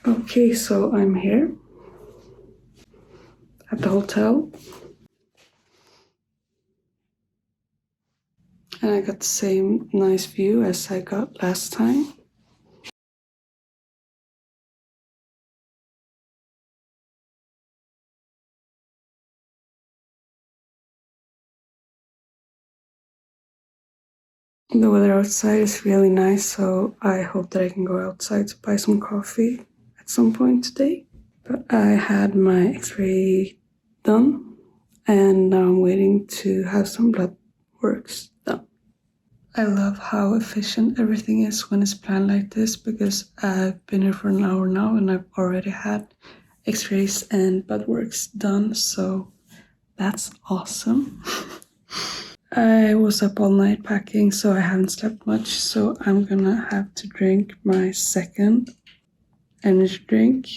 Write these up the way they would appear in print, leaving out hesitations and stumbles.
Okay, so I'm here at the hotel. And I got the same nice view as I got last time. The weather outside is really nice, so I hope that I can go outside to buy some coffee at some point today. But I had my x-ray done, and now I'm waiting to have some blood works done. I love how efficient everything is when it's planned like this, because I've been here for an hour now and I've already had x-rays and blood works done, so that's awesome. I was up all night packing, so I haven't slept much, so I'm gonna have to drink my second energy drink.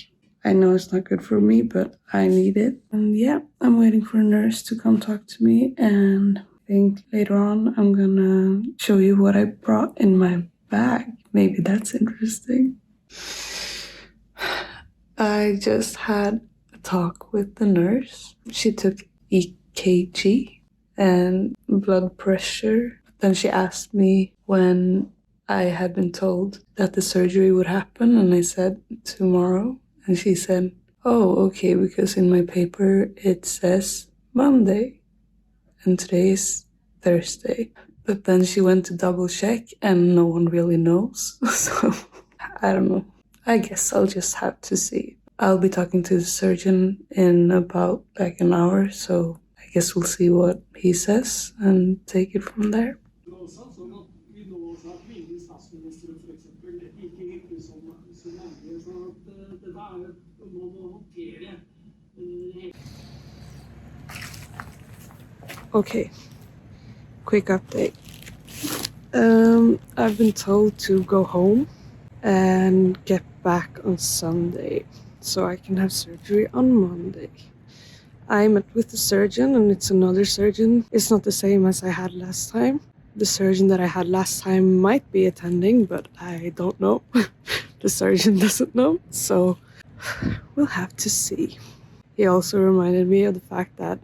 I know it's not good for me, but I need it. And yeah, I'm waiting for a nurse to come talk to me, and I think later on I'm gonna show you what I brought in my bag. Maybe that's interesting. I just had a talk with the nurse. She took EKG and blood pressure. Then she asked me when I had been told that the surgery would happen, and I said tomorrow. And she said, oh, okay, because in my paper it says Monday, and today is Thursday. But then she went to double check, and no one really knows. So, I don't know. I guess I'll just have to see. I'll be talking to the surgeon in about like an hour, so I guess we'll see what he says and take it from there. Okay, quick update. I've been told to go home and get back on Sunday so I can have surgery on Monday. I met with the surgeon, and it's another surgeon. It's not the same as I had last time. The surgeon that I had last time might be attending, but I don't know. The surgeon doesn't know, so we'll have to see. He also reminded me of the fact that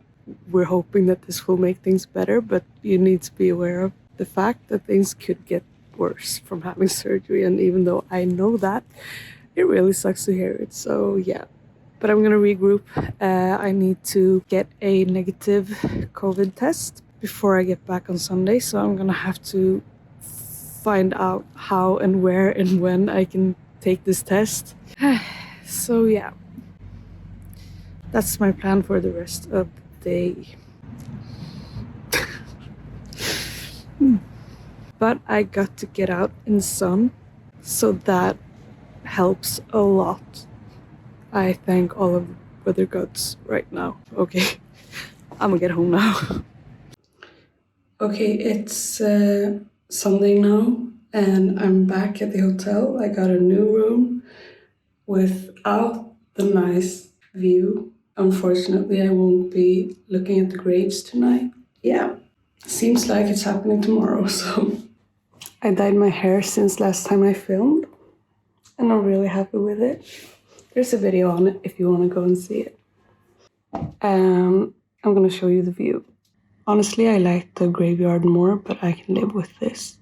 we're hoping that this will make things better, but you need to be aware of the fact that things could get worse from having surgery, and even though I know that, it really sucks to hear it, so yeah. But I'm gonna regroup. I need to get a negative COVID test before I get back on Sunday, so I'm gonna have to find out how and where and when I can take this test. So yeah, that's my plan for the rest of the day. But I got to get out in the sun, so that helps a lot. I thank all of the weather gods right now. Okay, I'm gonna get home now. Okay, it's Sunday now, and I'm back at the hotel. I got a new room without the nice view. Unfortunately, I won't be looking at the graves tonight. Yeah, seems like it's happening tomorrow, so. I dyed my hair since last time I filmed, and I'm really happy with it. There's a video on it if you want to go and see it. I'm gonna show you the view. Honestly, I like the graveyard more, but I can live with this.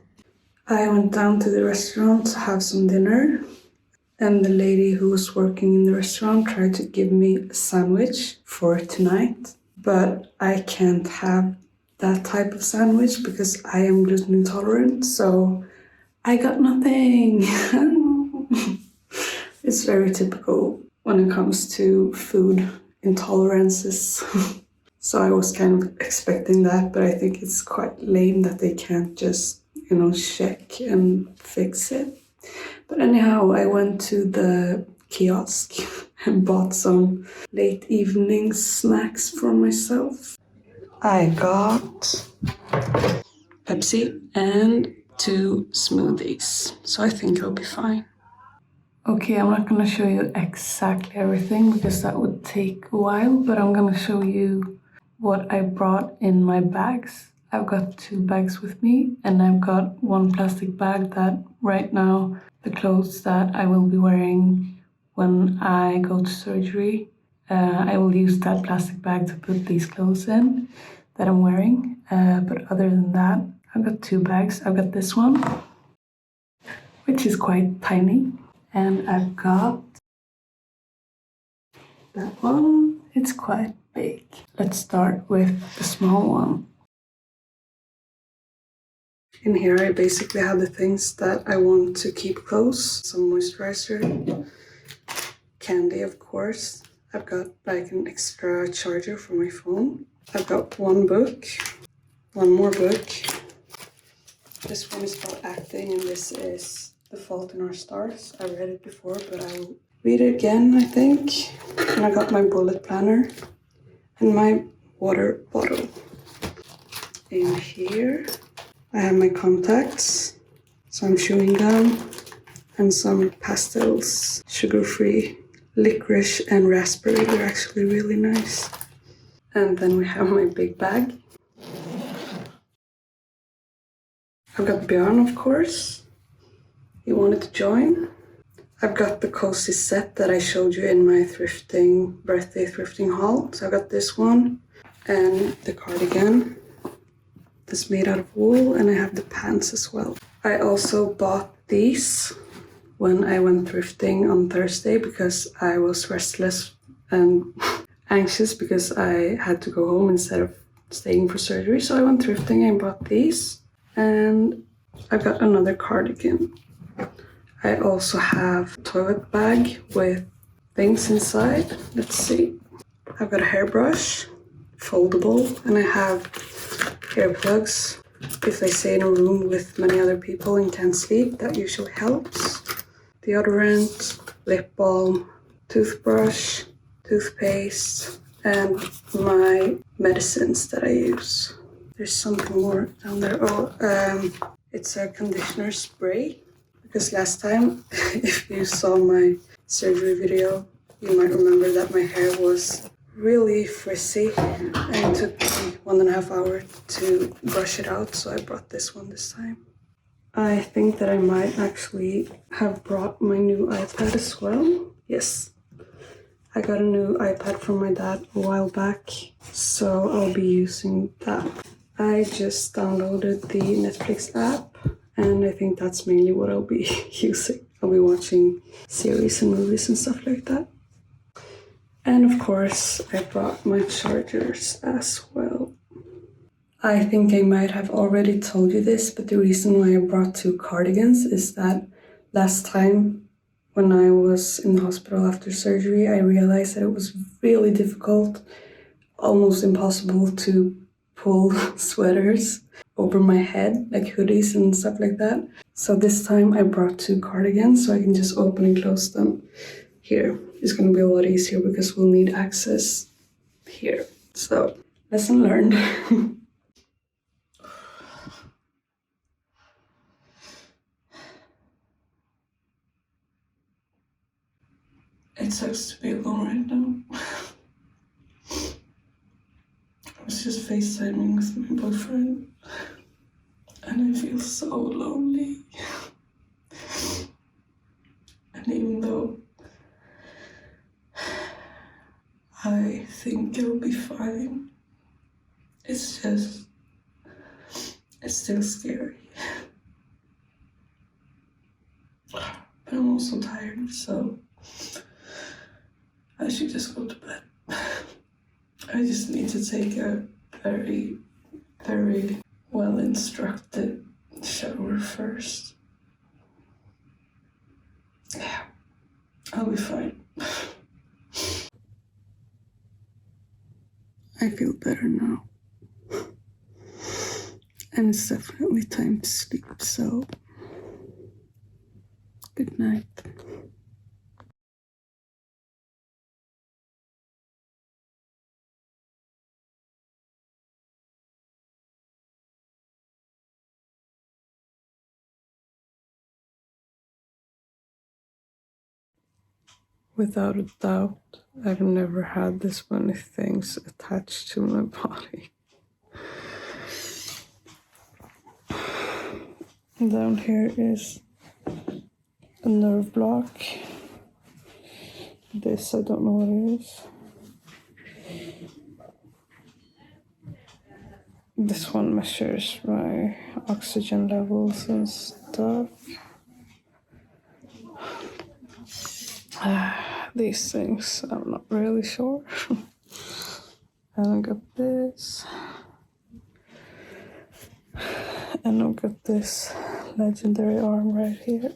I went down to the restaurant to have some dinner, and the lady who was working in the restaurant tried to give me a sandwich for tonight, but I can't have that type of sandwich because I am gluten intolerant, so I got nothing. It's very typical when it comes to food intolerances. So I was kind of expecting that, but I think it's quite lame that they can't just, check and fix it. But anyhow, I went to the kiosk and bought some late evening snacks for myself. I got Pepsi and 2 smoothies, so I think it'll be fine. Okay, I'm not gonna show you exactly everything because that would take a while, but I'm gonna show you what I brought in my bags. I've got 2 bags with me, and I've got 1 plastic bag that right now, the clothes that I will be wearing when I go to surgery, I will use that plastic bag to put these clothes in that I'm wearing. But other than that, I've got 2 bags. I've got this one, which is quite tiny, and I've got that one. It's quite big. Let's start with the small one. In here I basically have the things that I want to keep close. Some moisturizer, candy of course. I've got like an extra charger for my phone. I've got one book, one more book. This one is about acting and this is The Fault in Our Stars. I read it before but I will read it again I think. And I got my bullet planner and my water bottle. In here I have my contacts, some chewing gum, and some pastels, sugar-free, licorice and raspberry. They're actually really nice. And then we have my big bag. I've got Björn, of course. He wanted to join. I've got the cozy set that I showed you in my birthday thrifting haul. So I got this one and the cardigan. It's made out of wool, and I have the pants as well. I also bought these when I went thrifting on Thursday because I was restless and anxious because I had to go home instead of staying for surgery. So I went thrifting and bought these, and I got another cardigan. I also have a toilet bag with things inside. Let's see. I've got a hairbrush, foldable, and I have earplugs. If I stay in a room with many other people and can't sleep, that usually helps. Deodorant, lip balm, toothbrush, toothpaste, and my medicines that I use. There's something more down there. It's a conditioner spray. Because last time, if you saw my surgery video, you might remember that my hair was really frizzy and it took me 1.5 hours to brush it out, so I brought this one this time. I think that I might actually have brought my new iPad as well. Yes, I got a new iPad from my dad a while back, so I'll be using that. I just downloaded the Netflix app, and I think that's mainly what I'll be using. I'll be watching series and movies and stuff like that. And of course, I brought my chargers as well. I think I might have already told you this, but the reason why I brought 2 cardigans is that last time when I was in the hospital after surgery, I realized that it was really difficult, almost impossible to pull sweaters over my head, like hoodies and stuff like that. So this time I brought 2 cardigans so I can just open and close them. Here, it's gonna be a lot easier because we'll need access here. So, lesson learned. It sucks to be alone right now. I was just FaceTiming with my boyfriend and I feel so lonely. And even though I think it'll be fine, it's still scary. But I'm also tired, so I should just go to bed. I just need to take a very, very well-instructed shower first. Yeah, I'll be fine. I feel better now. And it's definitely time to sleep, so good night. Without a doubt, I've never had this many things attached to my body. And down here is a nerve block. This, I don't know what it is. This one measures my oxygen levels and stuff. These things, I'm not really sure. And I got this. And I've got this legendary arm right here.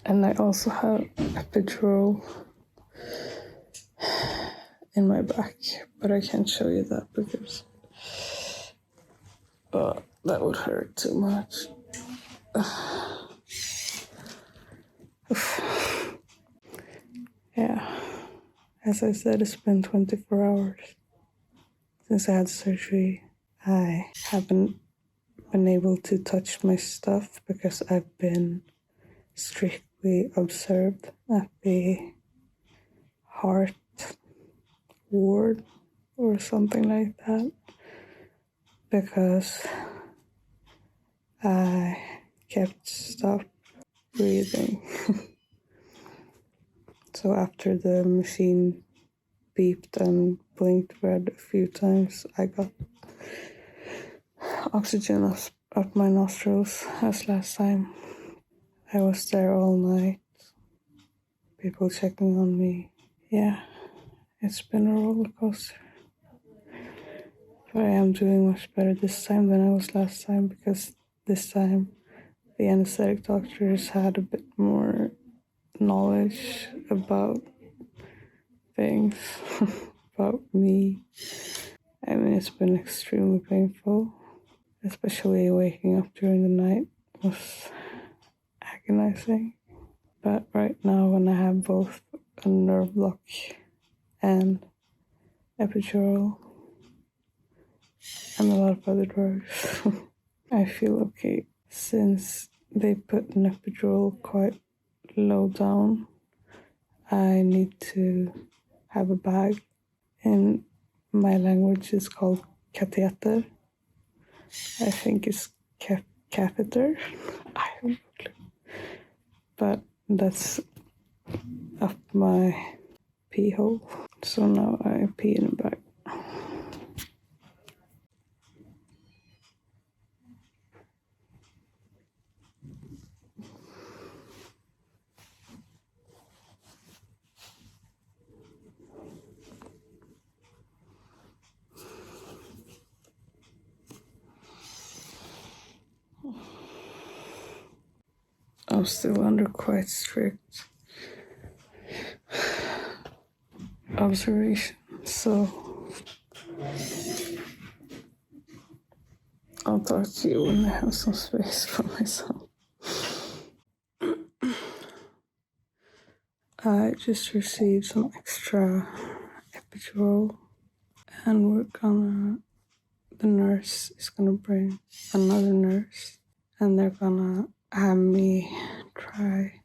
And I also have epidural in my back, but I can't show you that because that would hurt too much. Yeah, as I said, it's been 24 hours since I had surgery. I haven't been able to touch my stuff because I've been strictly observed at the heart ward or something like that, because I kept stopped breathing. So after the machine beeped and blinked red a few times, I got oxygen up my nostrils as last time. I was there all night, people checking on me. Yeah, it's been a roller coaster. But I am doing much better this time than I was last time, because this time the anesthetic doctors had a bit more knowledge about things, about me. I mean, it's been extremely painful, especially waking up during the night was agonizing. But right now, when I have both a nerve block and epidural and a lot of other drugs, I feel okay. Since they put an epidural quite low down, I need to have a bag. In my language, it's called catheter. I think it's catheter. I don't know. But that's up my pee hole. So now I pee in a bag. I'm still under quite strict observation, so I'll talk to you when I have some space for myself. I just received some extra epidural, and the nurse is gonna bring another nurse, and they're gonna have me try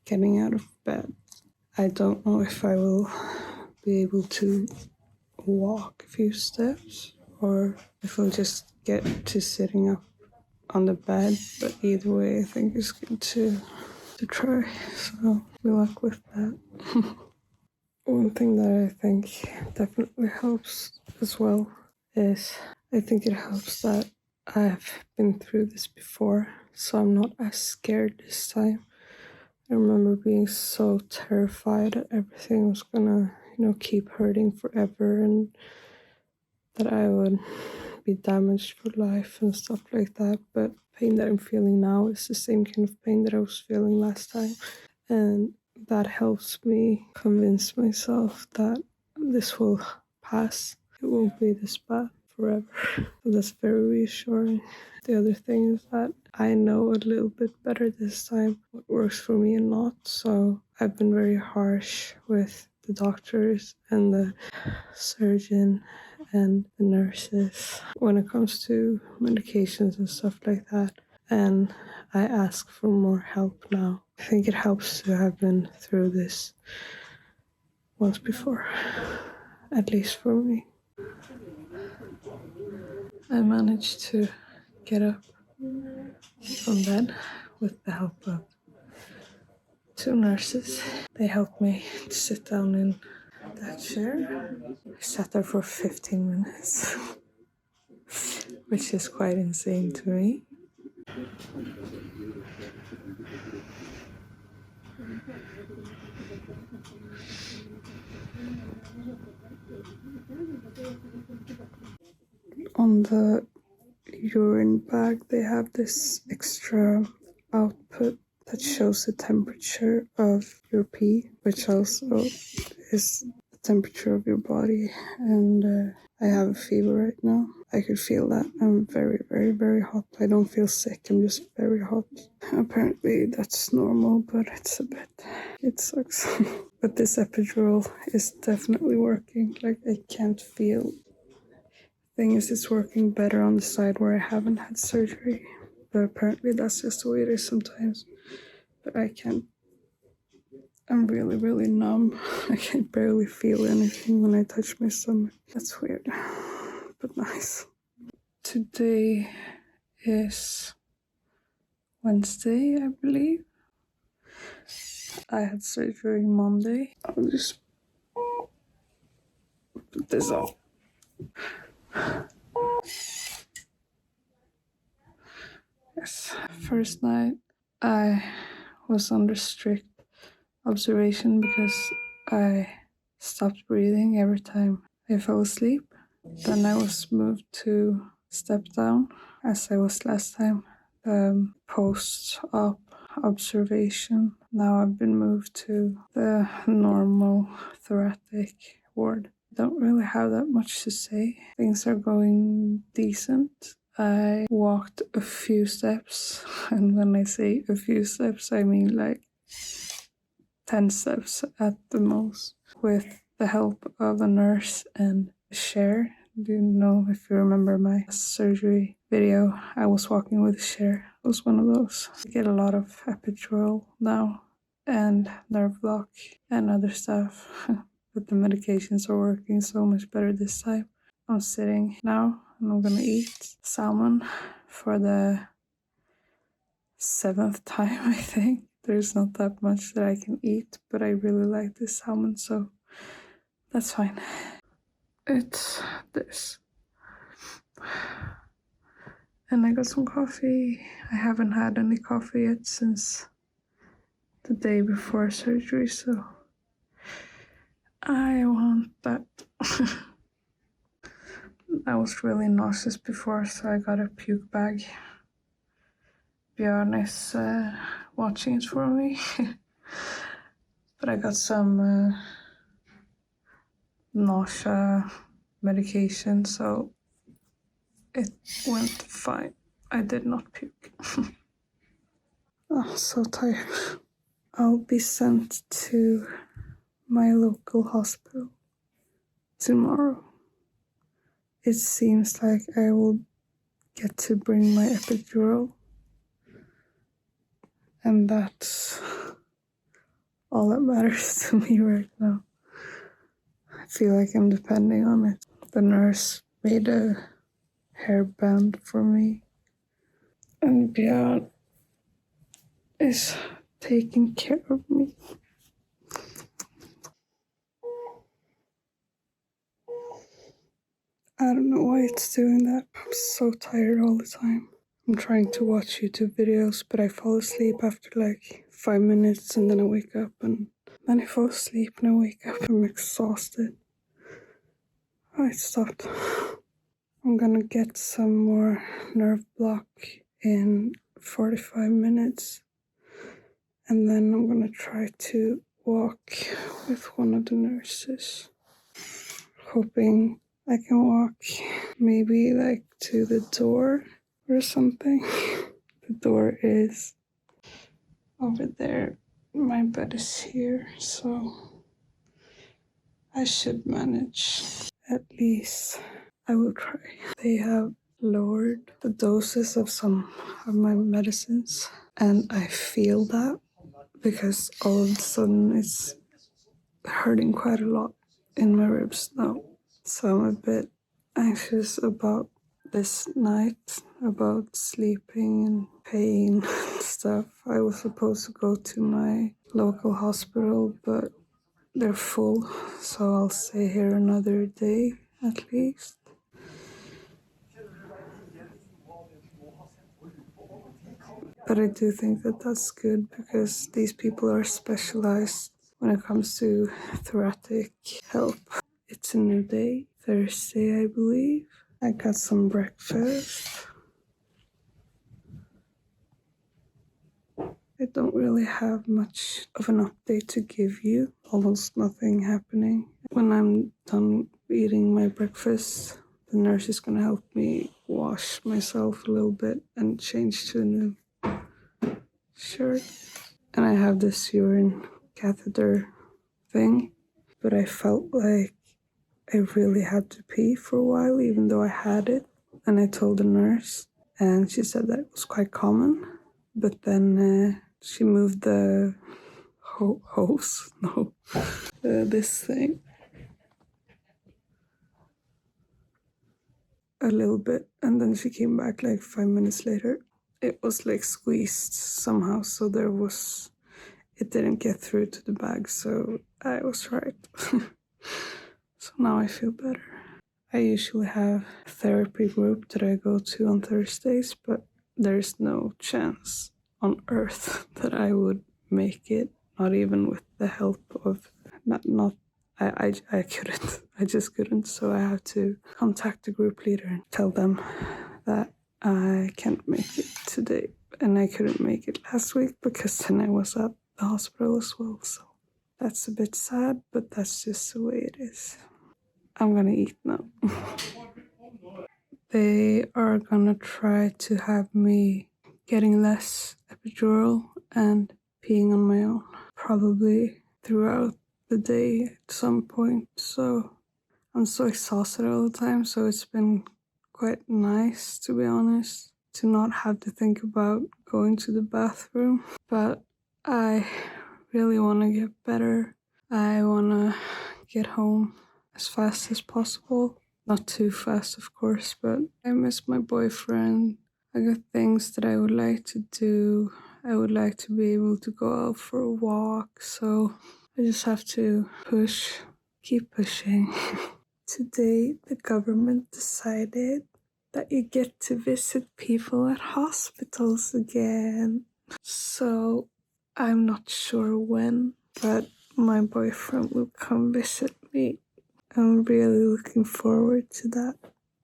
getting out of bed. I don't know if I will be able to walk a few steps or if I'll just get to sitting up on the bed, but either way I think it's good to try, so good luck with that. One thing that I think definitely helps as well is I think it helps that I've been through this before, so I'm not as scared this time. I remember being so terrified that everything was gonna, keep hurting forever and that I would be damaged for life and stuff like that. But pain that I'm feeling now is the same kind of pain that I was feeling last time. And that helps me convince myself that this will pass. It won't be this bad forever. So that's very reassuring. The other thing is that I know a little bit better this time what works for me and not. So I've been very harsh with the doctors and the surgeon and the nurses when it comes to medications and stuff like that. And I ask for more help now. I think it helps to have been through this once before, at least for me. I managed to get up from bed with the help of two nurses. They helped me to sit down in that chair. I sat there for 15 minutes, which is quite insane to me. On the urine bag, they have this extra output that shows the temperature of your pee, which also is the temperature of your body. And I have a fever right now. I could feel that. I'm very, very, very hot. I don't feel sick. I'm just very hot. Apparently that's normal, but it sucks. But this epidural is definitely working. Like, I can't feel. Thing is, it's working better on the side where I haven't had surgery. But apparently that's just the way it is sometimes. But I can't. I'm really, really numb. I can barely feel anything when I touch my stomach. That's weird, but nice. Today is Wednesday, I believe. I had surgery Monday. I'll just put this on. Yes, first night I was under strict observation because I stopped breathing every time I fell asleep. Then I was moved to step down as I was last time. Post-op observation. Now I've been moved to the normal thoracic ward. Don't really have that much to say. Things are going decent. I walked a few steps, and when I say a few steps, I mean like 10 steps at the most, with the help of a nurse and a chair. Do you know, if you remember my surgery video, I was walking with a chair. It was one of those. I get a lot of epidural now, and nerve block, and other stuff. But the medications are working so much better this time. I'm sitting now, and I'm gonna eat salmon for the 7th time, I think. There's not that much that I can eat, but I really like this salmon, so that's fine. It's this. And I got some coffee. I haven't had any coffee yet since the day before surgery, so I want that. I was really nauseous before, so I got a puke bag. Björn is watching it for me. But I got some nausea medication, so it went fine. I did not puke. Oh, so tired. I'll be sent to my local hospital tomorrow. It seems like I will get to bring my epidural, and that's all that matters to me right now. I feel like I'm depending on it. The nurse made a hairband for me, and Björn is taking care of me. I don't know why it's doing that. I'm so tired all the time. I'm trying to watch YouTube videos, but I fall asleep after like 5 minutes, and then I wake up, and then I fall asleep and I wake up. I'm exhausted. I stopped. I'm gonna get some more nerve block in 45 minutes, and then I'm gonna try to walk with one of the nurses, hoping I can walk maybe like to the door or something. The door is over there. My bed is here, so I should manage. At least I will try. They have lowered the doses of some of my medicines, and I feel that because all of a sudden it's hurting quite a lot in my ribs now. So I'm a bit anxious about this night about sleeping and pain and stuff. I was supposed to go to my local hospital, but they're full, so I'll stay here another day at least. But I do think that that's good because these people are specialized when it comes to thoracic help. It's a new day, Thursday, I believe. I got some breakfast. I don't really have much of an update to give you. Almost nothing happening. When I'm done eating my breakfast, the nurse is gonna help me wash myself a little bit and change to a new shirt. And I have this urine catheter thing, but I felt like I really had to pee for a while, even though I had it. And I told the nurse, and she said that it was quite common. But then she moved the hose, no, this thing a little bit, and then she came back like 5 minutes later. It was like squeezed somehow, so it didn't get through to the bag, so I was right. So now I feel better. I usually have a therapy group that I go to on Thursdays, but there's no chance on earth that I would make it, not even with the help of, I couldn't, I just couldn't, so I have to contact the group leader and tell them that I can't make it today, and I couldn't make it last week because then I was at the hospital as well, so that's a bit sad, but that's just the way it is. I'm gonna eat now. They are gonna try to have me getting less epidural and peeing on my own, probably throughout the day at some point. So I'm so exhausted all the time, so it's been quite nice, to be honest, to not have to think about going to the bathroom. But I really want to get better. I want to get home as fast as possible. Not too fast, of course, but I miss my boyfriend. I got things that I would like to do. I would like to be able to go out for a walk, so I just have to keep pushing. Today, the government decided that you get to visit people at hospitals again. So I'm not sure when, but my boyfriend will come visit me. I'm really looking forward to that.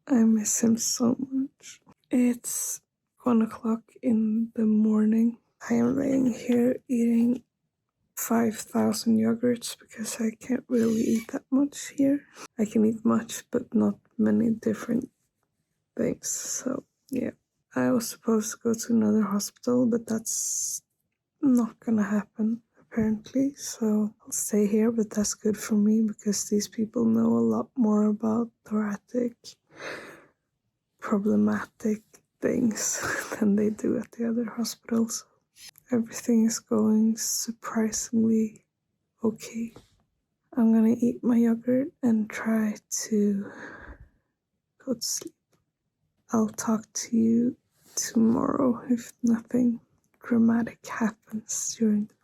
I miss him so much. It's 1 o'clock in the morning. I am laying here eating 5,000 yogurts because I can't really eat that much here. I can eat much, but not many different things. So, yeah. I was supposed to go to another hospital, but that's not gonna happen apparently, so I'll stay here, but that's good for me because these people know a lot more about thoracic problematic things than they do at the other hospitals. Everything is going surprisingly okay. I'm gonna eat my yogurt and try to go to sleep. I'll talk to you tomorrow if nothing dramatic happens during the night.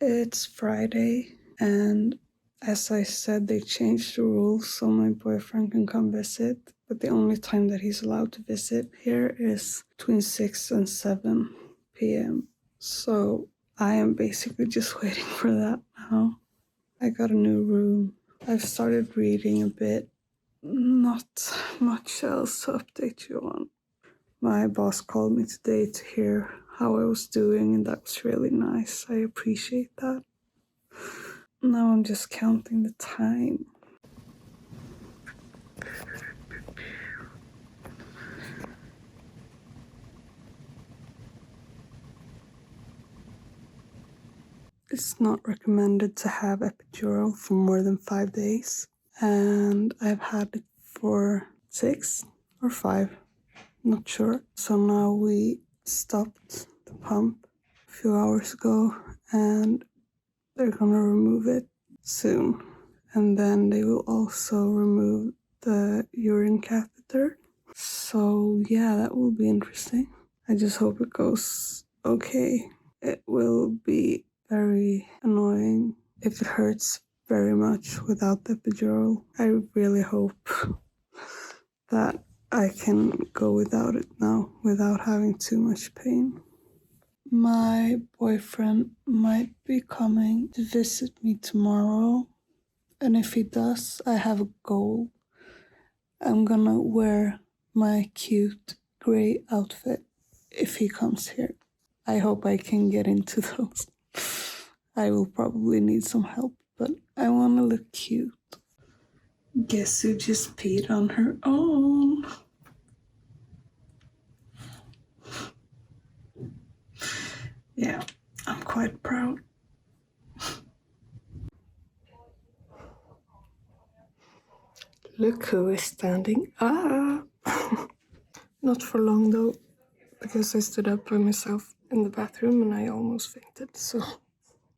It's Friday, and as I said, they changed the rules so my boyfriend can come visit, but the only time that he's allowed to visit here is between 6 and 7 p.m. So I am basically just waiting for that now. I got a new room. I've started reading a bit. Not much else to update you on. My boss called me today to hear how I was doing, and that was really nice. I appreciate that. Now I'm just counting the time. It's not recommended to have epidural for more than 5 days, and I've had it for 6 or 5, not sure. So now we stopped the pump a few hours ago, and They're gonna remove it soon. And then they will also remove the urine catheter. So yeah, that will be interesting. I just hope it goes okay. It will be very annoying if it hurts very much without the epidural. I really hope that I can go without it now without having too much pain. My boyfriend might be coming to visit me tomorrow, and if he does, I have a goal. I'm gonna wear my cute grey outfit if he comes here. I hope I can get into those. I will probably need some help, but I wanna look cute. Guess who just peed on her own? Yeah, I'm quite proud. Look who is standing up. Not for long though, because I stood up by myself in the bathroom and I almost fainted, so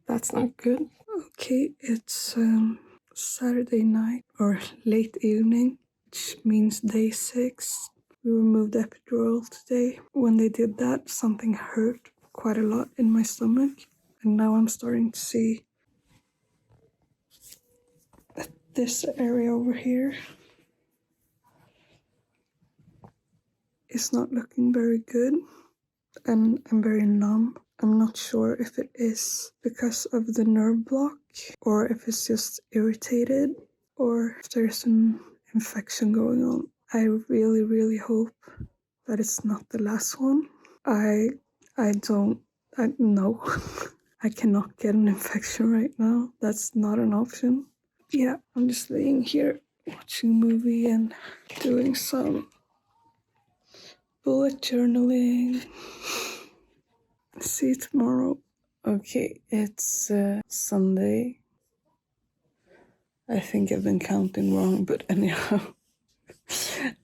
that's not good. Okay, it's Saturday night or late evening, which means day 6. We removed the epidural today. When they did that, something hurt quite a lot in my stomach, and now I'm starting to see that this area over here is not looking very good, and I'm very numb. I'm not sure if it is because of the nerve block or if it's just irritated or if there's an infection going on. I really, really hope that it's not the last one. I no. I cannot get an infection right now. That's not an option. Yeah, I'm just laying here watching a movie and doing some bullet journaling. See you tomorrow. Okay, it's Sunday. I think I've been counting wrong, but anyhow.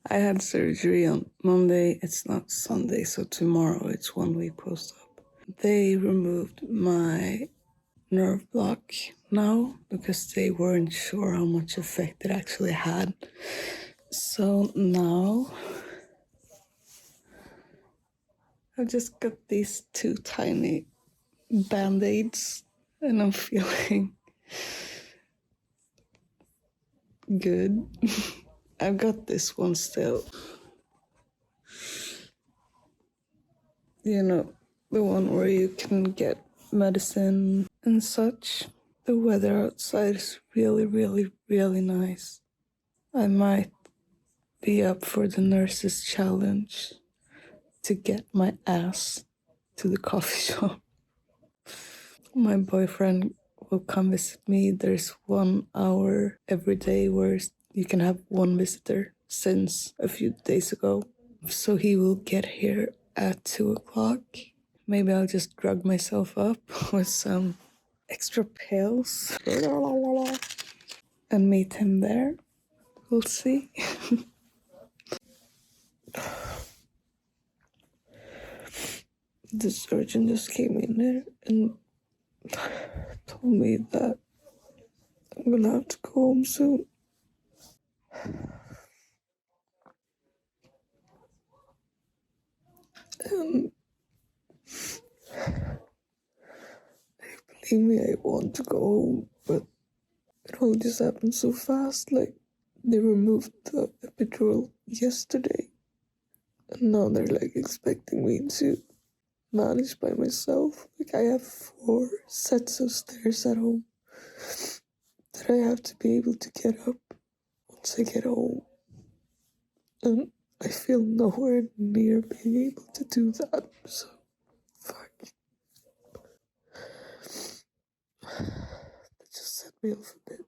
I had surgery on Monday. It's not Sunday, so tomorrow it's 1 week post-op. They removed my nerve block now because they weren't sure how much effect it actually had. So now I've just got these 2 tiny band-aids and I'm feeling good. I've got this one still. You know, the one where you can get medicine and such. The weather outside is really, really, really nice. I might be up for the nurse's challenge to get my ass to the coffee shop. My boyfriend will come visit me. There's 1 hour every day where you can have 1 visitor since a few days ago. So he will get here at 2 o'clock. Maybe I'll just drug myself up with some extra pills and meet him there. We'll see. The surgeon just came in there and told me that I'm gonna have to go home soon. And believe me, I want to go home, but it all just happened so fast. Like, they removed the epidural yesterday, and now they're like expecting me to manage by myself. Like, I have 4 sets of stairs at home that I have to be able to get up once I get home. And I feel nowhere near being able to do that, so fuck. That just set me off a bit.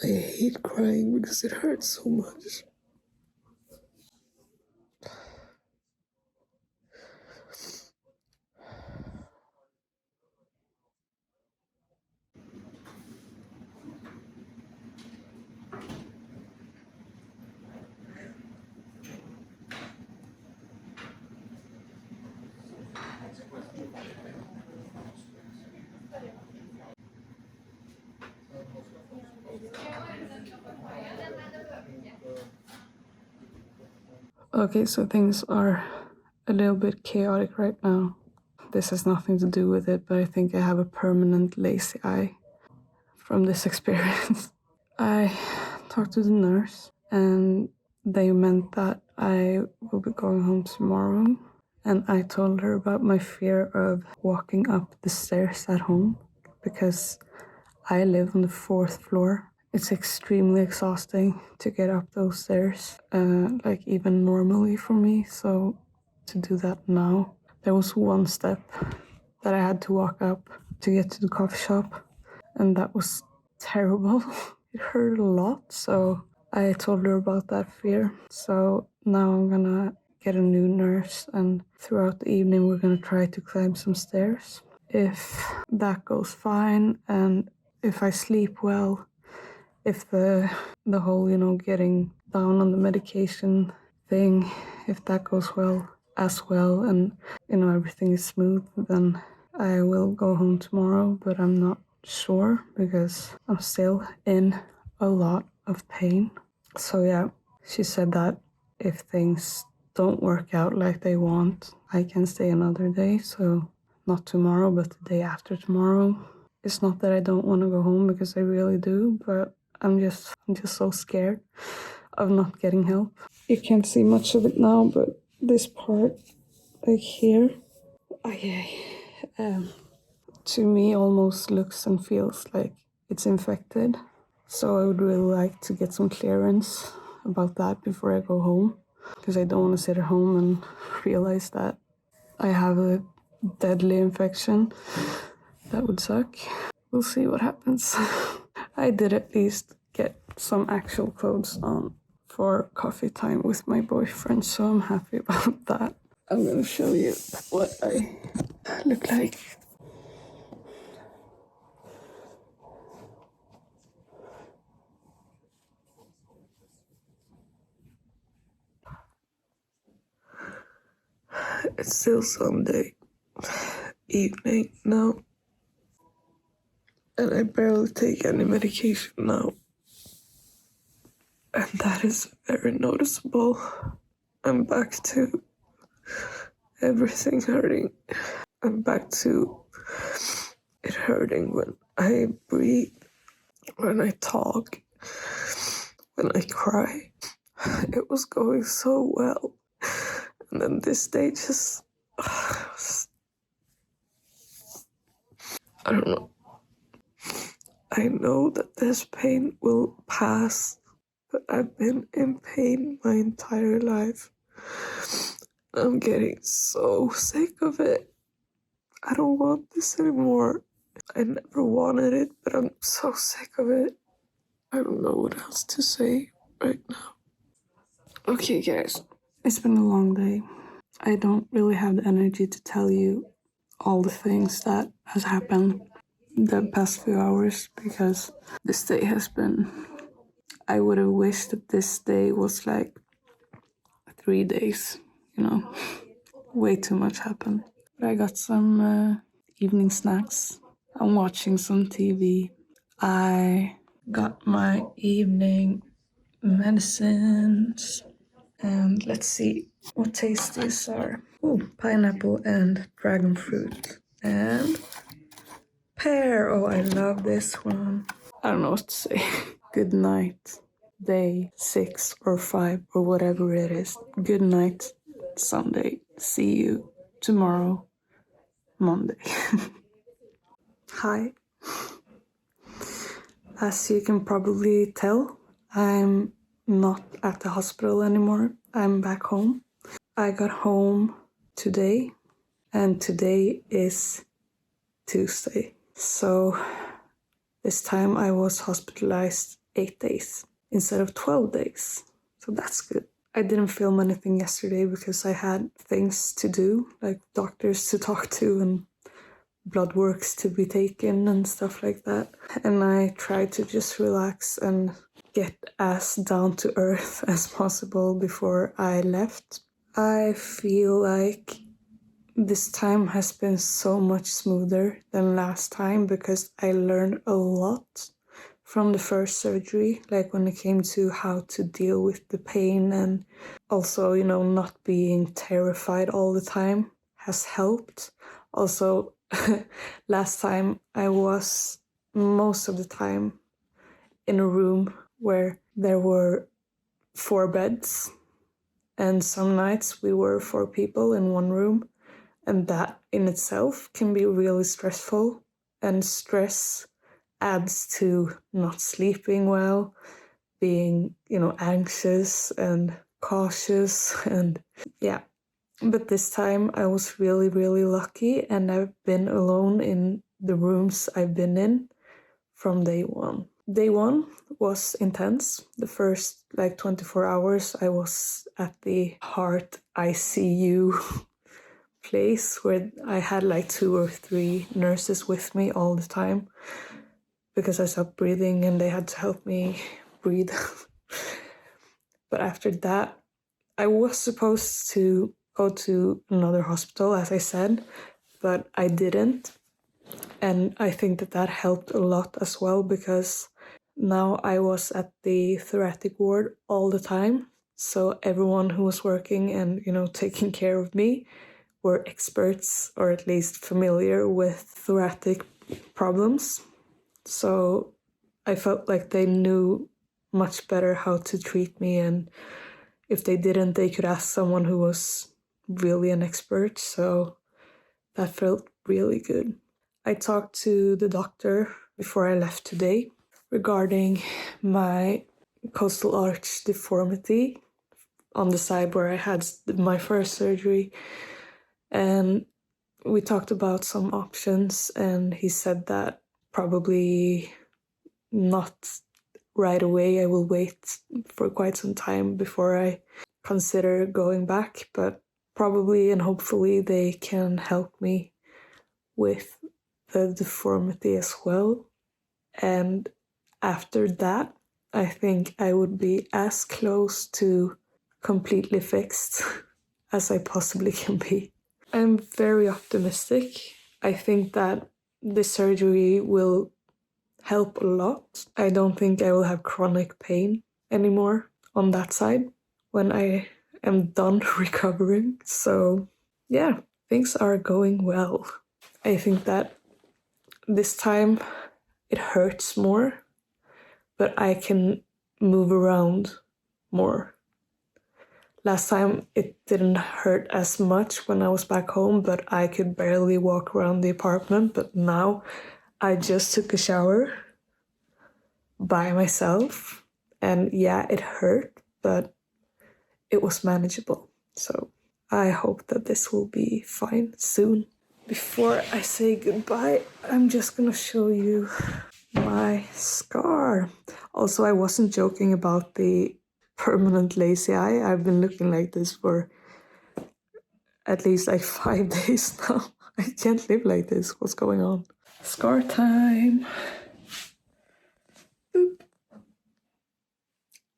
I hate crying because it hurts so much. Okay, so things are a little bit chaotic right now. This has nothing to do with it, but I think I have a permanent lazy eye from this experience. I talked to the nurse and they meant that I will be going home tomorrow. And I told her about my fear of walking up the stairs at home because I live on the 4th floor. It's extremely exhausting to get up those stairs, like even normally for me. So to do that now, there was one step that I had to walk up to get to the coffee shop, and that was terrible. It hurt a lot, so I told her about that fear. So now I'm gonna get a new nurse, and throughout the evening we're gonna try to climb some stairs. If that goes fine, and if I sleep well, if the whole, getting down on the medication thing, if that goes well as well, and everything is smooth, then I will go home tomorrow, but I'm not sure because I'm still in a lot of pain. So yeah, she said that if things don't work out like they want, I can stay another day. So not tomorrow, but the day after tomorrow. It's not that I don't want to go home because I really do, but I'm just so scared of not getting help. You can't see much of it now, but this part, like here, to me almost looks and feels like it's infected. So I would really like to get some clearance about that before I go home, because I don't want to sit at home and realize that I have a deadly infection. That would suck. We'll see what happens. I did at least get some actual clothes on for coffee time with my boyfriend, so I'm happy about that. I'm gonna show you what I look like. It's still Sunday evening now, and I barely take any medication now. And that is very noticeable. I'm back to everything hurting. I'm back to it hurting when I breathe, when I talk, when I cry. It was going so well. And then this day just, I don't know. I know that this pain will pass, but I've been in pain my entire life. I'm getting so sick of it. I don't want this anymore. I never wanted it, but I'm so sick of it. I don't know what else to say right now. Okay, guys, it's been a long day. I don't really have the energy to tell you all the things that has happened the past few hours because this day has been... I would have wished that this day was like 3 days, Way too much happened. But I got some evening snacks. I'm watching some TV. I got my evening medicines. And let's see what taste these are. Ooh, pineapple and dragon fruit. And pear. Oh, I love this one. I don't know what to say. Good night, day 6 or 5 or whatever it is. Good night, Sunday. See you tomorrow, Monday. Hi. As you can probably tell, I'm not at the hospital anymore. I'm back home. I got home today, and today is Tuesday. So this time I was hospitalized 8 days instead of 12 days. So that's good. I didn't film anything yesterday because I had things to do, like doctors to talk to and blood works to be taken and stuff like that. And I tried to just relax and get as down to earth as possible before I left. I feel like this time has been so much smoother than last time because I learned a lot from the first surgery, like when it came to how to deal with the pain and also, not being terrified all the time has helped. Also, last time I was most of the time in a room where there were 4 beds, and some nights we were 4 people in one room, and that in itself can be really stressful, and stress adds to not sleeping well, being, anxious and cautious, and yeah. But this time I was really, really lucky, and I've been alone in the rooms I've been in from day one. Day one was intense. The first 24 hours I was at the heart ICU place where I had 2 or 3 nurses with me all the time because I stopped breathing and they had to help me breathe. But after that, I was supposed to go to another hospital, as I said, but I didn't. And I think that helped a lot as well, because now I was at the thoracic ward all the time. So everyone who was working and, taking care of me were experts, or at least familiar with thoracic problems. So I felt like they knew much better how to treat me, and if they didn't, they could ask someone who was really an expert. So that felt really good. I talked to the doctor before I left today regarding my coastal arch deformity on the side where I had my first surgery, and we talked about some options, and he said that probably not right away. I will wait for quite some time before I consider going back, but probably and hopefully they can help me with the deformity as well. And after that, I think I would be as close to completely fixed as I possibly can be. I'm very optimistic. I think that the surgery will help a lot. I don't think I will have chronic pain anymore on that side when I am done recovering. So yeah, things are going well. I think that this time it hurts more, but I can move around more. Last time it didn't hurt as much when I was back home, but I could barely walk around the apartment. But now I just took a shower by myself, and yeah, it hurt, but it was manageable. So I hope that this will be fine soon. Before I say goodbye, I'm just gonna show you my scar. Also, I wasn't joking about the permanent lazy eye. I've been looking like this for at least 5 days now. I can't live like this. What's going on? Scar time. Boop.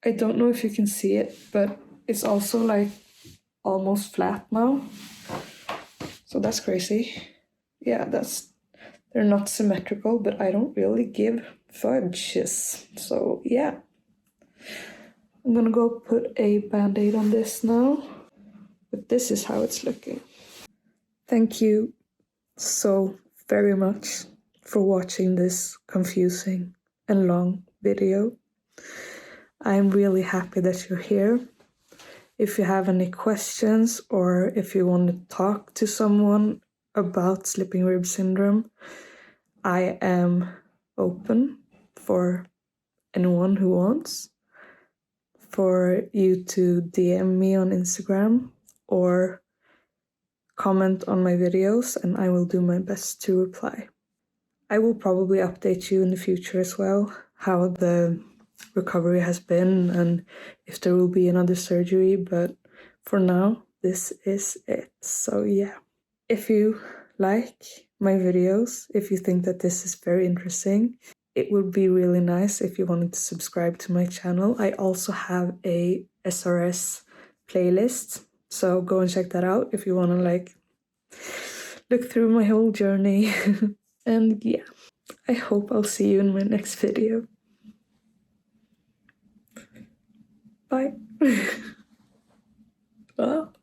I don't know if you can see it, but it's also almost flat now. So that's crazy. Yeah, they're not symmetrical, but I don't really give fudges. So yeah. I'm gonna go put a band-aid on this now. But this is how it's looking. Thank you so very much for watching this confusing and long video. I'm really happy that you're here. If you have any questions, or if you want to talk to someone about slipping rib syndrome, I am open for anyone who wants, for you to DM me on Instagram or comment on my videos, and I will do my best to reply. I will probably update you in the future as well, how the recovery has been and if there will be another surgery, but for now, this is it. So yeah, if you like my videos, if you think that this is very interesting, it would be really nice if you wanted to subscribe to my channel. I also have a SRS playlist, so go and check that out if you want to look through my whole journey. And yeah, I hope I'll see you in my next video. Bye. Ah.